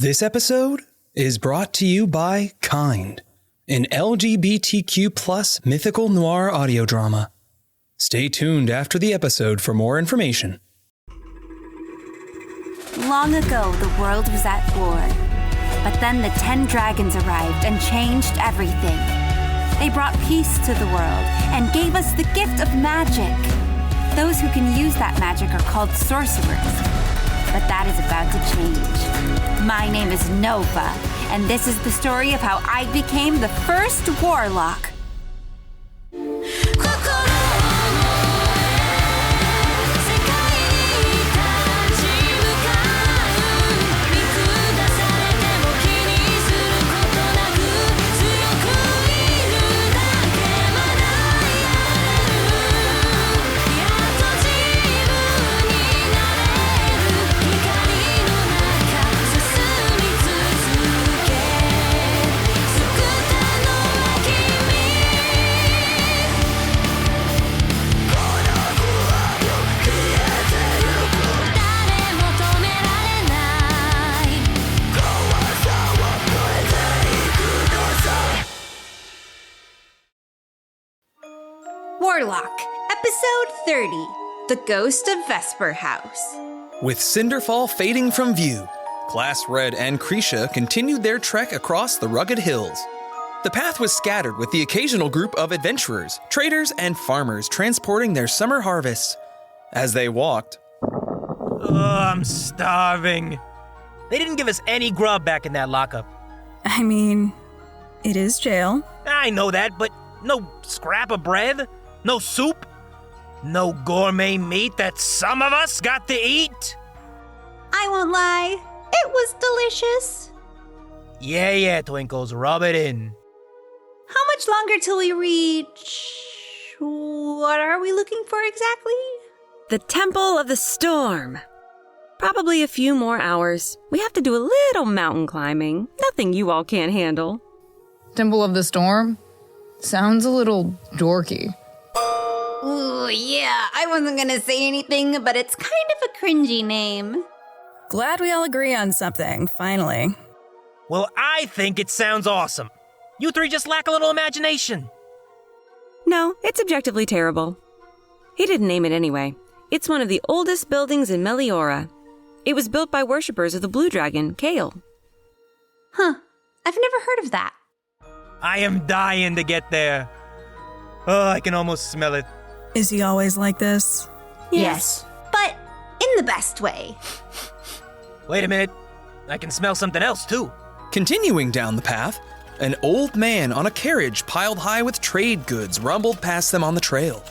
This episode is brought to you by Kind, an LGBTQ plus mythical noir audio drama. Stay tuned after the episode for more information. Long ago, the world was at war. But then the 10 dragons arrived and changed everything. They brought peace to the world and gave us the gift of magic. Those who can use that magic are called sorcerers. But that is about to change. My name is Nova, and this is the story of how I became the first warlock. Warlock, Episode 30, The Ghost of Vesper House. With Cinderfall fading from view, Class Red and Creaky continued their trek across the rugged hills. The path was scattered with the occasional group of adventurers, traders, and farmers transporting their summer harvests. As they walked, I'm starving. They didn't give us any grub back in that lockup. I mean, it is jail. I know that, but no scrap of bread? No soup? No gourmet meat that some of us got to eat? I won't lie, it was delicious. Yeah, Twinkles, rub it in. How much longer till we reach... What are we looking for exactly? The Temple of the Storm. Probably a few more hours. We have to do a little mountain climbing. Nothing you all can't handle. Temple of the Storm? Sounds a little dorky. Ooh, yeah, I wasn't gonna say anything, but it's kind of a cringy name. Glad we all agree on something, finally. Well, I think it sounds awesome. You three just lack a little imagination. No, it's objectively terrible. He didn't name it anyway. It's one of the oldest buildings in Meliora. It was built by worshippers of the blue dragon, Kale. Huh, I've never heard of that. I am dying to get there. Oh, I can almost smell it. Is he always like this? Yes, but in the best way. Wait a minute. I can smell something else, too. continuing down the path, an old man on a carriage piled high with trade goods rumbled past them on the trail.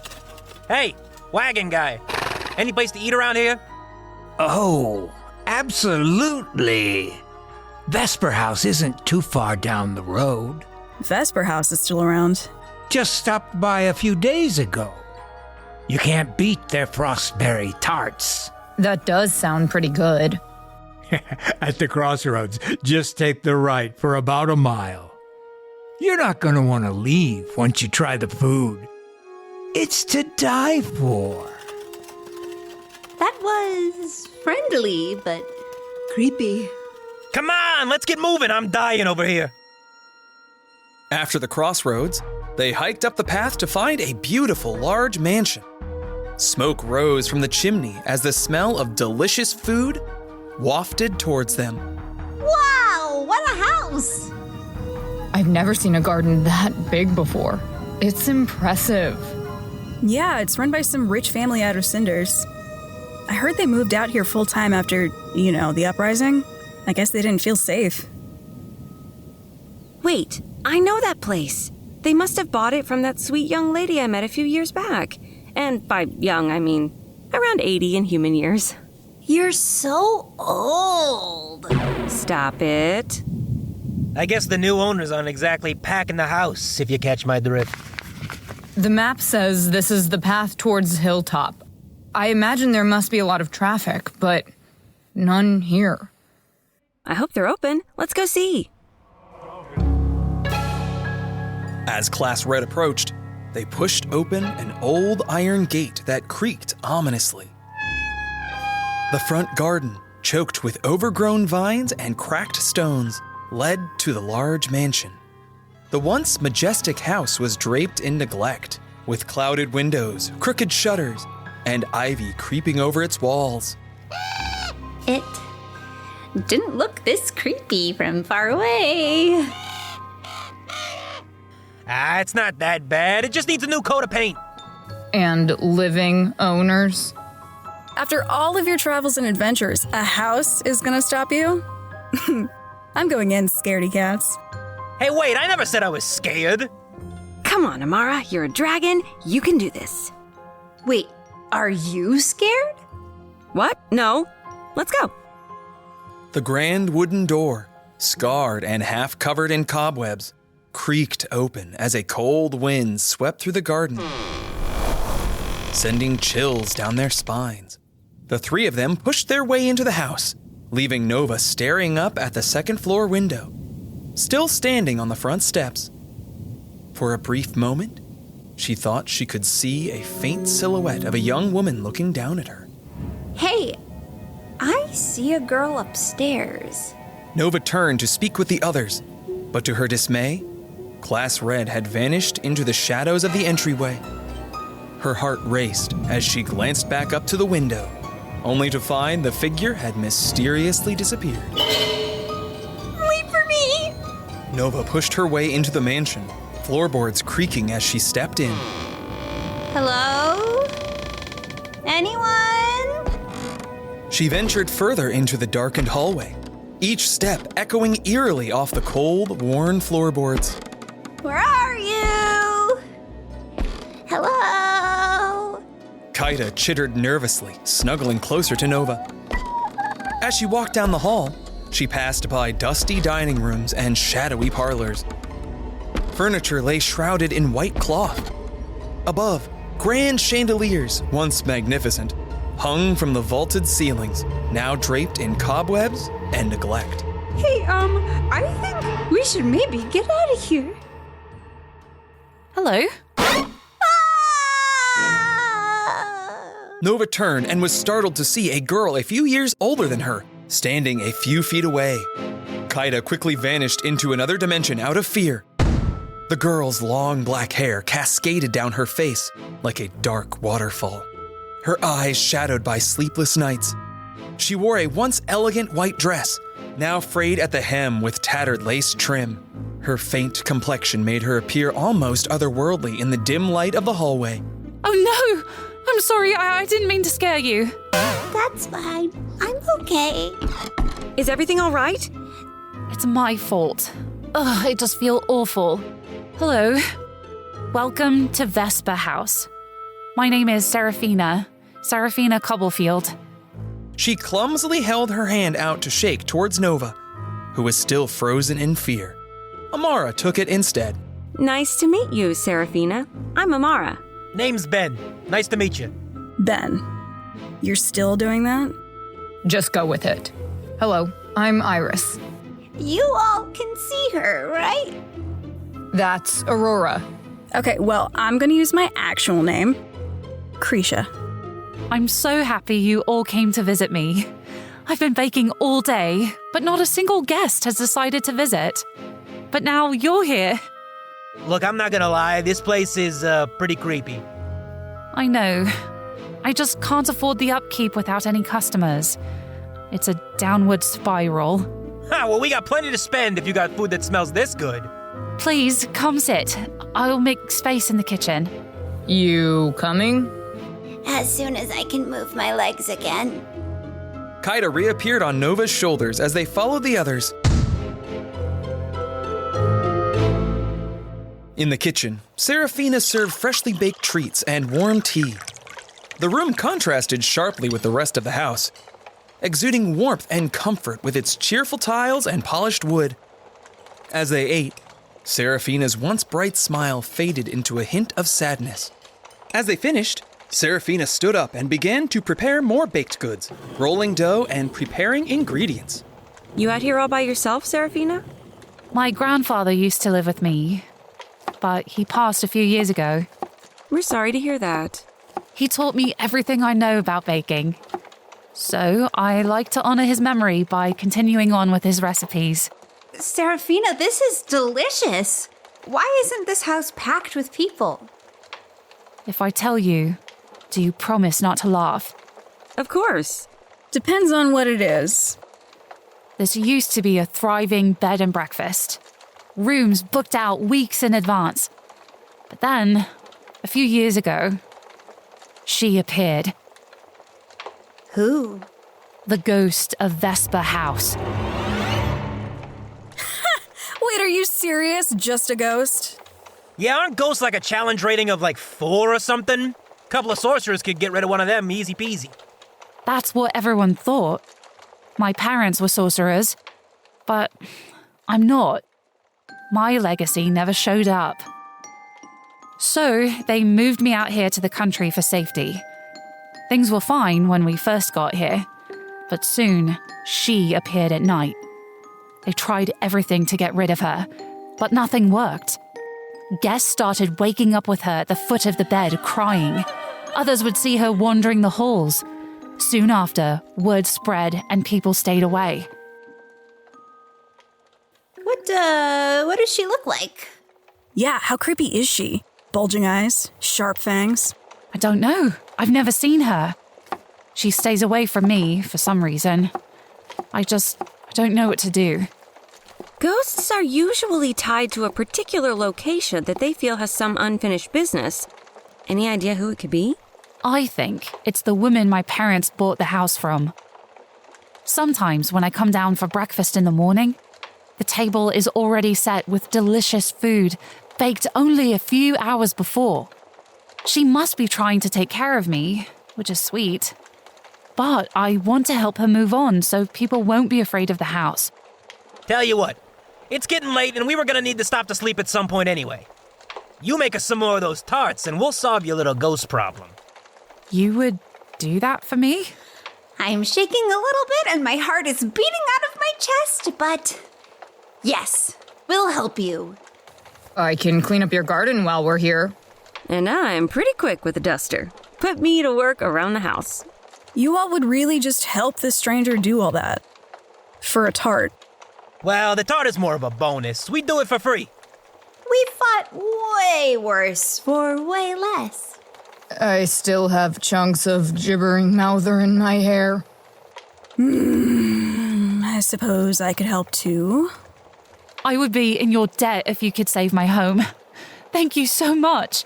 Hey, wagon guy. Any place to eat around here? Oh, absolutely. Vesper House isn't too far down the road. Vesper House is still around. Just stopped by a few days ago. You can't beat their frostberry tarts. That does sound pretty good. At the crossroads, just take the right for about a mile. You're not going to want to leave once you try the food. It's to die for. That was friendly, but creepy. Come on, let's get moving. I'm dying over here. After the crossroads, they hiked up the path to find a beautiful large mansion. Smoke rose from the chimney as the smell of delicious food wafted towards them. Wow, what a house! I've never seen a garden that big before. It's impressive. Yeah, it's run by some rich family out of Cinders. I heard they moved out here full-time after, the uprising. I guess they didn't feel safe. Wait, I know that place. They must have bought it from that sweet young lady I met a few years back. And by young, I mean around 80 in human years. You're so old. Stop it. I guess the new owners aren't exactly packing the house, if you catch my drift. The map says this is the path towards Hilltop. I imagine there must be a lot of traffic, but none here. I hope they're open. Let's go see. As Class Red approached, they pushed open an old iron gate that creaked ominously. The front garden, choked with overgrown vines and cracked stones, led to the large mansion. The once majestic house was draped in neglect, with clouded windows, crooked shutters, and ivy creeping over its walls. It didn't look this creepy from far away. It's not that bad. It just needs a new coat of paint. And living owners. After all of your travels and adventures, a house is gonna stop you? I'm going in, scaredy cats. Hey, wait, I never said I was scared. Come on, Amara, you're a dragon. You can do this. Wait, are you scared? What? No. Let's go. The grand wooden door, scarred and half covered in cobwebs, creaked open as a cold wind swept through the garden, sending chills down their spines. The three of them pushed their way into the house, leaving Nova staring up at the second-floor window, still standing on the front steps. For a brief moment, she thought she could see a faint silhouette of a young woman looking down at her. Hey, I see a girl upstairs. Nova turned to speak with the others, but to her dismay, Class Red had vanished into the shadows of the entryway. Her heart raced as she glanced back up to the window, only to find the figure had mysteriously disappeared. Wait for me! Nova pushed her way into the mansion, floorboards creaking as she stepped in. Hello? Anyone? She ventured further into the darkened hallway, each step echoing eerily off the cold, worn floorboards. Where are you? Hello? Kaida chittered nervously, snuggling closer to Nova. As she walked down the hall, she passed by dusty dining rooms and shadowy parlors. Furniture lay shrouded in white cloth. Above, grand chandeliers, once magnificent, hung from the vaulted ceilings, now draped in cobwebs and neglect. Hey, I think we should maybe get out of here. Hello? Nova turned and was startled to see a girl a few years older than her, standing a few feet away. Kaida quickly vanished into another dimension out of fear. The girl's long black hair cascaded down her face like a dark waterfall, her eyes shadowed by sleepless nights. She wore a once elegant white dress, now frayed at the hem with tattered lace trim. Her faint complexion made her appear almost otherworldly in the dim light of the hallway. Oh no! I'm sorry, I didn't mean to scare you. That's fine. I'm okay. Is everything all right? It's my fault. Ugh, it just feels awful. Hello. Welcome to Vesper House. My name is Seraphina Cobblefield. She clumsily held her hand out to shake towards Nova, who was still frozen in fear. Amara took it instead. Nice to meet you, Seraphina. I'm Amara. Name's Ben. Nice to meet you. Ben, you're still doing that? Just go with it. Hello, I'm Iris. You all can see her, right? That's Aurora. Okay, well, I'm gonna use my actual name, Creaky. I'm so happy you all came to visit me. I've been baking all day, but not a single guest has decided to visit. But now you're here. Look, I'm not gonna lie, this place is pretty creepy. I know. I just can't afford the upkeep without any customers. It's a downward spiral. Well, we got plenty to spend if you got food that smells this good. Please, come sit. I'll make space in the kitchen. You coming? As soon as I can move my legs again. Kaida reappeared on Nova's shoulders as they followed the others. In the kitchen, Seraphina served freshly baked treats and warm tea. The room contrasted sharply with the rest of the house, exuding warmth and comfort with its cheerful tiles and polished wood. As they ate, Seraphina's once bright smile faded into a hint of sadness. As they finished, Seraphina stood up and began to prepare more baked goods, rolling dough and preparing ingredients. You out here all by yourself, Seraphina? My grandfather used to live with me, but he passed a few years ago. We're sorry to hear that. He taught me everything I know about baking. So I like to honor his memory by continuing on with his recipes. Serafina, this is delicious. Why isn't this house packed with people? If I tell you, do you promise not to laugh? Of course. Depends on what it is. This used to be a thriving bed and breakfast. Rooms booked out weeks in advance. But then, a few years ago, she appeared. Who? The ghost of Vesper House. Wait, are you serious? Just a ghost? Yeah, aren't ghosts like a challenge rating of like 4 or something? Couple of sorcerers could get rid of one of them easy peasy. That's what everyone thought. My parents were sorcerers, but I'm not. My legacy never showed up. So they moved me out here to the country for safety. Things were fine when we first got here, but soon she appeared at night. They tried everything to get rid of her, but nothing worked. Guests started waking up with her at the foot of the bed, crying. Others would see her wandering the halls. Soon after, word spread and people stayed away. What does she look like? Yeah, how creepy is she? Bulging eyes, sharp fangs. I don't know. I've never seen her. She stays away from me for some reason. I don't know what to do. Ghosts are usually tied to a particular location that they feel has some unfinished business. Any idea who it could be? I think it's the woman my parents bought the house from. Sometimes when I come down for breakfast in the morning, the table is already set with delicious food, baked only a few hours before. She must be trying to take care of me, which is sweet. But I want to help her move on so people won't be afraid of the house. Tell you what, it's getting late and we were gonna need to stop to sleep at some point anyway. You make us some more of those tarts and we'll solve your little ghost problem. You would do that for me? I'm shaking a little bit and my heart is beating out of my chest, but yes, we'll help you. I can clean up your garden while we're here. And I'm pretty quick with a duster. Put me to work around the house. You all would really just help this stranger do all that? For a tart. Well, the tart is more of a bonus. We do it for free. We fought way worse for way less. I still have chunks of gibbering mouther in my hair. I suppose I could help too. I would be in your debt if you could save my home. Thank you so much.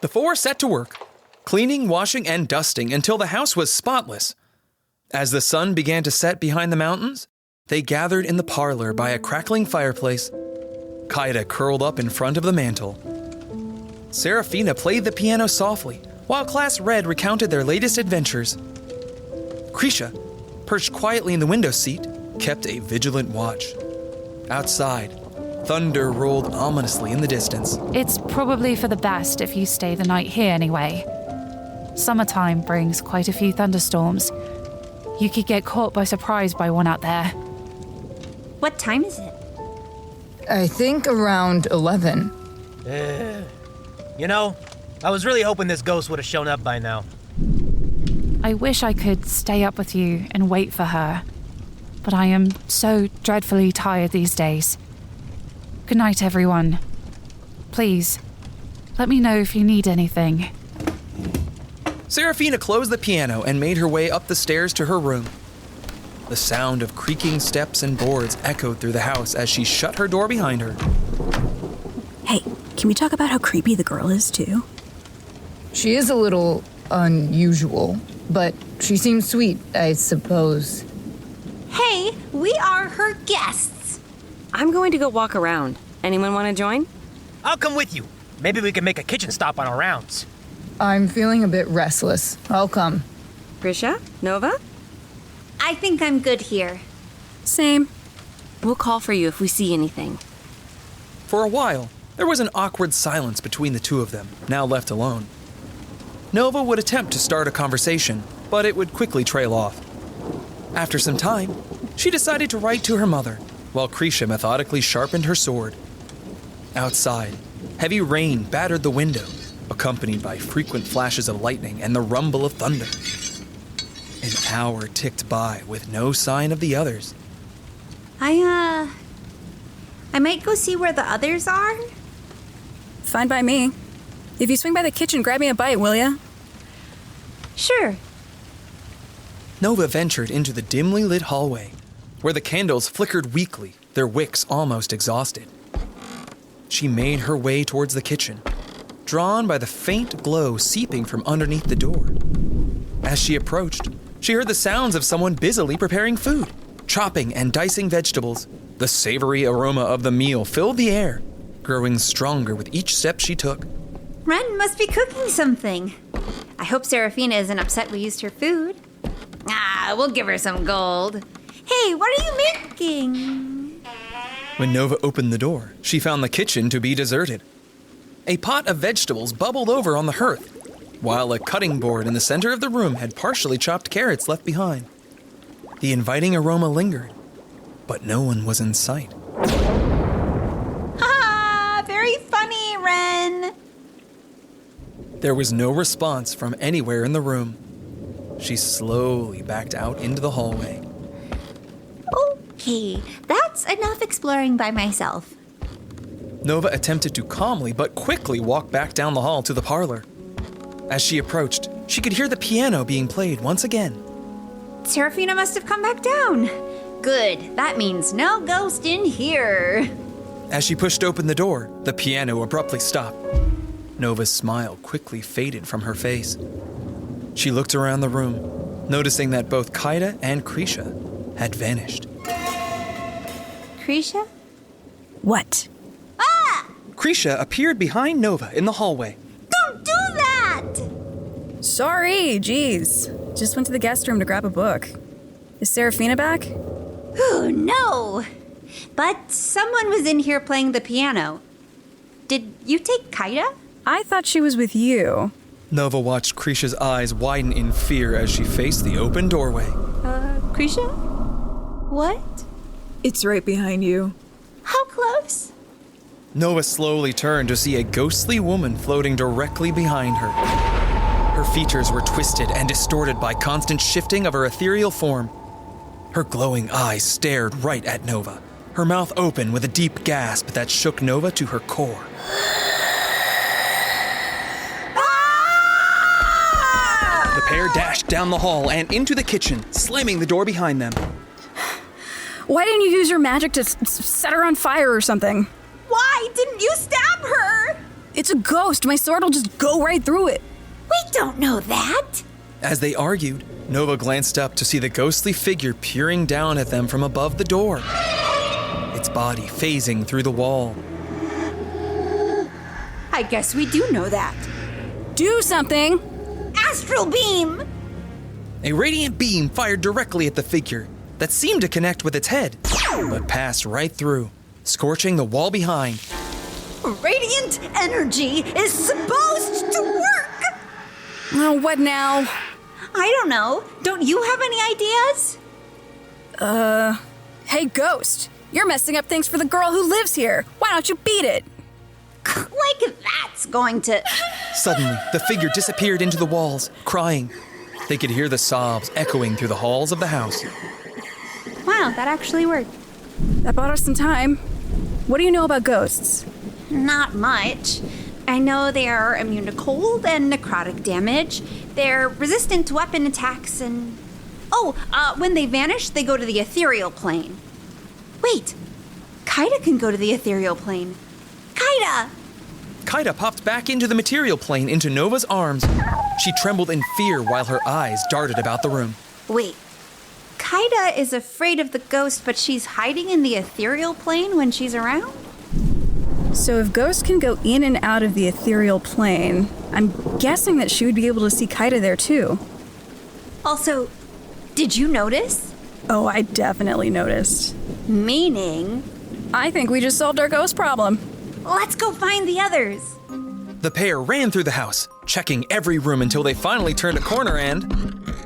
The four set to work, cleaning, washing, and dusting until the house was spotless. As the sun began to set behind the mountains, they gathered in the parlor by a crackling fireplace. Kaida curled up in front of the mantel. Serafina played the piano softly, while Class Red recounted their latest adventures. Krisha, perched quietly in the window seat, kept a vigilant watch. Outside, thunder rolled ominously in the distance. It's probably for the best if you stay the night here anyway. Summertime brings quite a few thunderstorms. You could get caught by surprise by one out there. What time is it? I think around 11. You know, I was really hoping this ghost would have shown up by now. I wish I could stay up with you and wait for her, but I am so dreadfully tired these days. Good night, everyone. Please, let me know if you need anything. Serafina closed the piano and made her way up the stairs to her room. The sound of creaking steps and boards echoed through the house as she shut her door behind her. Hey, can we talk about how creepy the girl is too? She is a little unusual, but she seems sweet, I suppose. Hey, we are her guests. I'm going to go walk around. Anyone want to join? I'll come with you. Maybe we can make a kitchen stop on our rounds. I'm feeling a bit restless. I'll come. Grisha? Nova? I think I'm good here. Same. We'll call for you if we see anything. For a while, there was an awkward silence between the two of them, now left alone. Nova would attempt to start a conversation, but it would quickly trail off. After some time, she decided to write to her mother, while Krisha methodically sharpened her sword. Outside, heavy rain battered the window, accompanied by frequent flashes of lightning and the rumble of thunder. An hour ticked by with no sign of the others. I might go see where the others are. Fine by me. If you swing by the kitchen, grab me a bite, will ya? Sure. Nova ventured into the dimly lit hallway, where the candles flickered weakly, their wicks almost exhausted. She made her way towards the kitchen, drawn by the faint glow seeping from underneath the door. As she approached, she heard the sounds of someone busily preparing food, chopping and dicing vegetables. The savory aroma of the meal filled the air, growing stronger with each step she took. Ren must be cooking something. I hope Serafina isn't upset we used her food. We'll give her some gold. Hey, what are you making? When Nova opened the door, she found the kitchen to be deserted. A pot of vegetables bubbled over on the hearth, while a cutting board in the center of the room had partially chopped carrots left behind. The inviting aroma lingered, but no one was in sight. Very funny, Ren. There was no response from anywhere in the room. She slowly backed out into the hallway. Okay, that's enough exploring by myself. Nova attempted to calmly but quickly walk back down the hall to the parlor. As she approached, she could hear the piano being played once again. Serafina must have come back down. Good, that means no ghost in here. As she pushed open the door, the piano abruptly stopped. Nova's smile quickly faded from her face. She looked around the room, noticing that both Kaida and Krisha had vanished. Krisha? What? Krisha appeared behind Nova in the hallway. Don't do that! Sorry, geez. Just went to the guest room to grab a book. Is Serafina back? Oh, no. But someone was in here playing the piano. Did you take Kaida? I thought she was with you. Nova watched Krisha's eyes widen in fear as she faced the open doorway. Krisha? What? It's right behind you. How close? Nova slowly turned to see a ghostly woman floating directly behind her. Her features were twisted and distorted by constant shifting of her ethereal form. Her glowing eyes stared right at Nova, her mouth open with a deep gasp that shook Nova to her core. The pair dashed down the hall and into the kitchen, slamming the door behind them. Why didn't you use your magic to set her on fire or something? Why didn't you stab her? It's a ghost. My sword will just go right through it. We don't know that. As they argued, Nova glanced up to see the ghostly figure peering down at them from above the door, its body phasing through the wall. I guess we do know that. Do something! Astral beam! A radiant beam fired directly at the figure that seemed to connect with its head, but passed right through, scorching the wall behind. Radiant energy is supposed to work! Oh, what now? I don't know. Don't you have any ideas? Hey, Ghost. You're messing up things for the girl who lives here. Why don't you beat it? Like that's going to... Suddenly, the figure disappeared into the walls, crying. They could hear the sobs echoing through the halls of the house. Wow, that actually worked. That bought us some time. What do you know about ghosts? Not much. I know they are immune to cold and necrotic damage. They're resistant to weapon attacks and... when they vanish, they go to the ethereal plane. Wait, Kaida can go to the ethereal plane. Kaida! Kaida popped back into the material plane into Nova's arms. She trembled in fear while her eyes darted about the room. Wait, Kaida is afraid of the ghost, but she's hiding in the ethereal plane when she's around? So if ghosts can go in and out of the ethereal plane, I'm guessing that she would be able to see Kaida there too. Also, did you notice? Oh, I definitely noticed. Meaning? I think we just solved our ghost problem. Let's go find the others. The pair ran through the house, checking every room until they finally turned a corner and...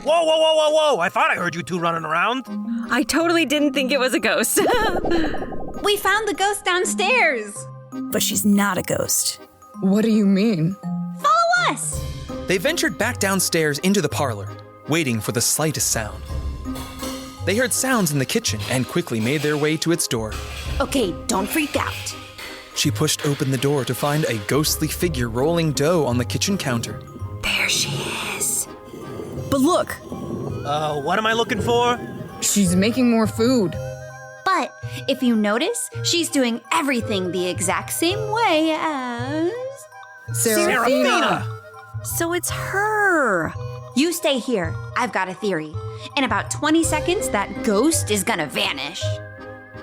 Whoa! I thought I heard you two running around. I totally didn't think it was a ghost. We found the ghost downstairs. But she's not a ghost. What do you mean? Follow us. They ventured back downstairs into the parlor, waiting for the slightest sound. They heard sounds in the kitchen and quickly made their way to its door. Okay, don't freak out. She pushed open the door to find a ghostly figure rolling dough on the kitchen counter. There she is. But look, What am I looking for? She's making more food. But if you notice, she's doing everything the exact same way as... Seraphina! So it's her. You stay here. I've got a theory. In about 20 seconds, that ghost is gonna vanish.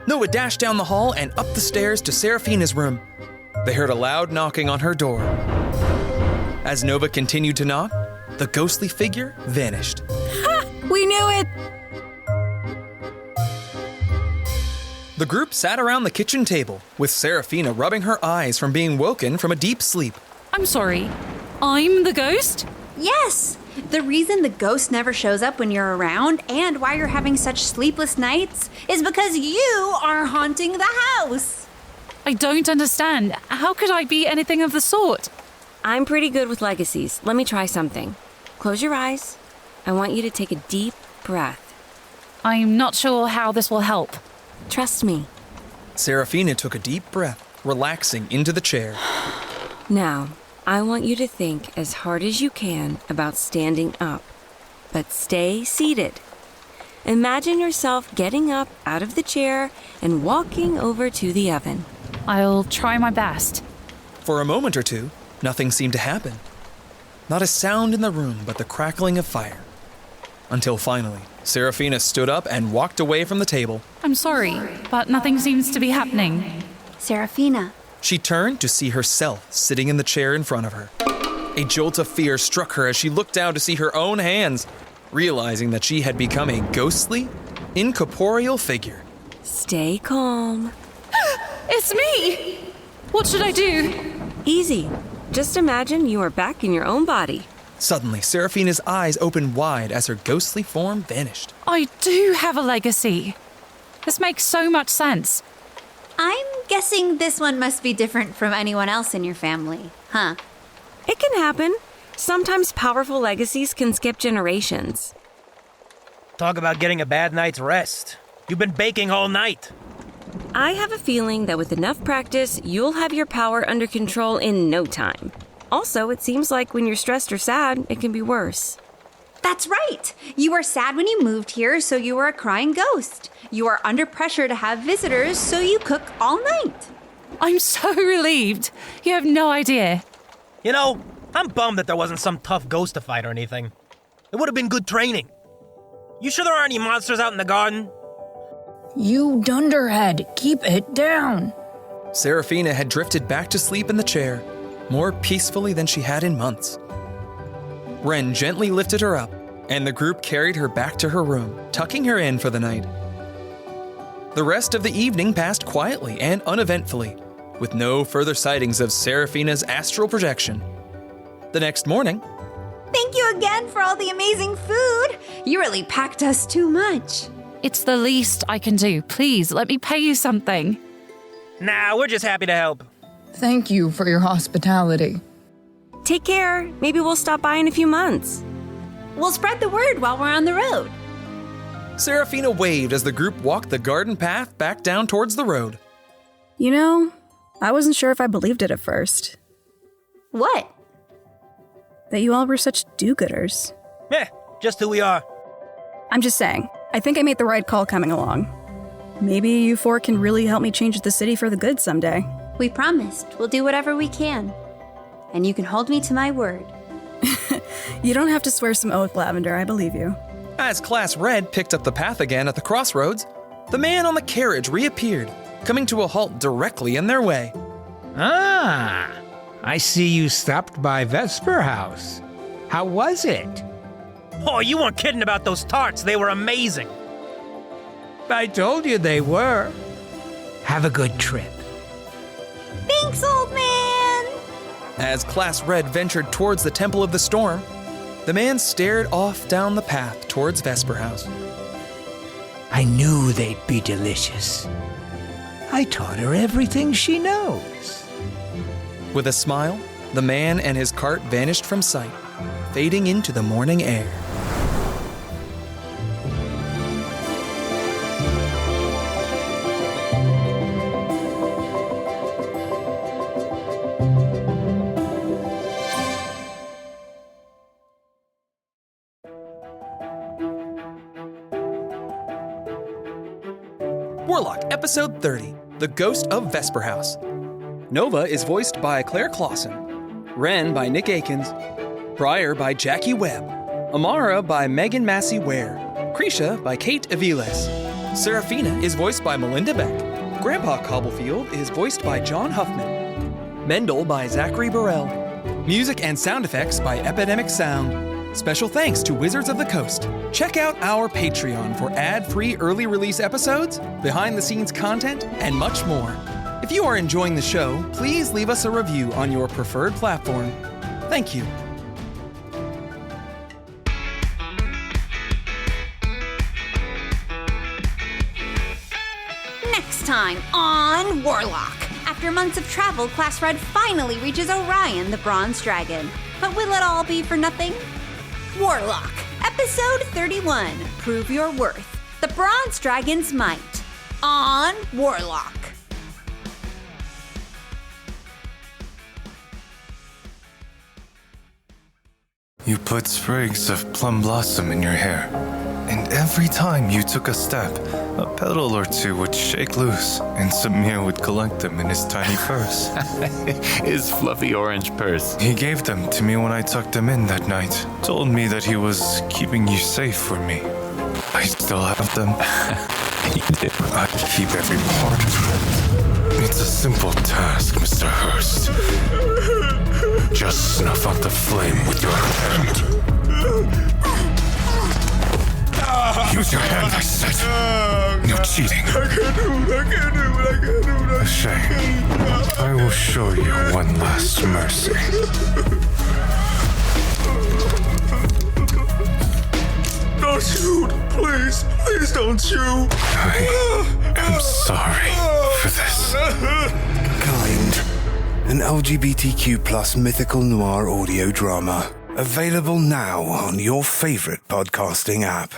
Noah dashed down the hall and up the stairs to Seraphina's room. They heard a loud knocking on her door. As Nova continued to knock, the ghostly figure vanished. ha! We knew it! The group sat around the kitchen table, with Seraphina rubbing her eyes from being woken from a deep sleep. I'm sorry. I'm the ghost? Yes! The reason the ghost never shows up when you're around and why you're having such sleepless nights is because you are haunting the house. I don't understand. How could I be anything of the sort? I'm pretty good with legacies. Let me try something. Close your eyes. I want you to take a deep breath. I'm not sure how this will help. Trust me. Seraphina took a deep breath, relaxing into the chair. Now, I want you to think as hard as you can about standing up, but stay seated. Imagine yourself getting up out of the chair and walking over to the oven. I'll try my best. For a moment or two, nothing seemed to happen. Not a sound in the room but the crackling of fire. Until finally, Seraphina stood up and walked away from the table. I'm sorry, but nothing seems to be happening. Seraphina. She turned to see herself sitting in the chair in front of her. A jolt of fear struck her as she looked down to see her own hands, realizing that she had become a ghostly, incorporeal figure. Stay calm. It's me! What should I do? Easy. Just imagine you are back in your own body. Suddenly, Seraphina's eyes opened wide as her ghostly form vanished. I do have a legacy. This makes so much sense. I'm guessing this one must be different from anyone else in your family, huh? It can happen. Sometimes powerful legacies can skip generations. Talk about getting a bad night's rest. You've been baking all night. I have a feeling that with enough practice, you'll have your power under control in no time. Also, it seems like when you're stressed or sad, it can be worse. That's right. You were sad when you moved here, so you were a crying ghost. You are under pressure to have visitors, so you cook all night. I'm so relieved. You have no idea. You know, I'm bummed that there wasn't some tough ghost to fight or anything. It would have been good training. You sure there aren't any monsters out in the garden? You dunderhead, keep it down. Seraphina had drifted back to sleep in the chair, more peacefully than she had in months. Ren gently lifted her up, and the group carried her back to her room, tucking her in for the night. The rest of the evening passed quietly and uneventfully, with no further sightings of Seraphina's astral projection. The next morning, Thank you again for all the amazing food. You really packed us too much. It's the least I can do. Please, let me pay you something. Nah, we're just happy to help. Thank you for your hospitality. Take care. Maybe we'll stop by in a few months. We'll spread the word while we're on the road. Seraphina waved as the group walked the garden path back down towards the road. You know, I wasn't sure if I believed it at first. What? That you all were such do-gooders. Just who we are. I'm just saying, I think I made the right call coming along. Maybe you four can really help me change the city for the good someday. We promised we'll do whatever we can. And you can hold me to my word. You don't have to swear some oath, Lavender, I believe you. As Class Red picked up the path again at the crossroads, the man on the carriage reappeared, coming to a halt directly in their way. Ah, I see you stopped by Vesper House. How was it? Oh, you weren't kidding about those tarts. They were amazing. I told you they were. Have a good trip. Thanks, old man! As Class Red ventured towards the Temple of the Storm, the man stared off down the path towards Vesper House. I knew they'd be delicious. I taught her everything she knows. With a smile, the man and his cart vanished from sight, fading into the morning air. Warlock, Episode 30, The Ghost of Vesper House. Nova is voiced by Claire Clausen. Ren by Nick Akins. Briar by Jackie Webb. Amara by Megan Massey Ware. Creaky by Kate Aviles. Serafina is voiced by Melinda Beck. Grandpa Cobblefield is voiced by John Huffman. Mendel by Zachary Burrell. Music and sound effects by Epidemic Sound. Special thanks to Wizards of the Coast. Check out our Patreon for ad-free early release episodes, behind-the-scenes content, and much more. If you are enjoying the show, please leave us a review on your preferred platform. Thank you. Next time on Warlock. After months of travel, Class Red finally reaches Orion, the Bronze Dragon. But will it all be for nothing? Warlock, Episode 31, Prove Your Worth, the Bronze Dragon's Might, on Warlock. You put sprigs of plum blossom in your hair, and every time you took a step, a petal or two would shake loose, and Samir would collect them in his tiny purse. His fluffy orange purse. He gave them to me when I tucked them in that night, told me that he was keeping you safe for me. I still have them. You do. I keep every part of them. It's a simple task, Mr. Hurst. Just snuff out the flame with your hand. Use your hand, I said. No cheating. I can't do it. A shame. I will show you one last mercy. Don't shoot. Please don't shoot. I am sorry for this. Kind. An LGBTQ plus mythical noir audio drama. Available now on your favorite podcasting app.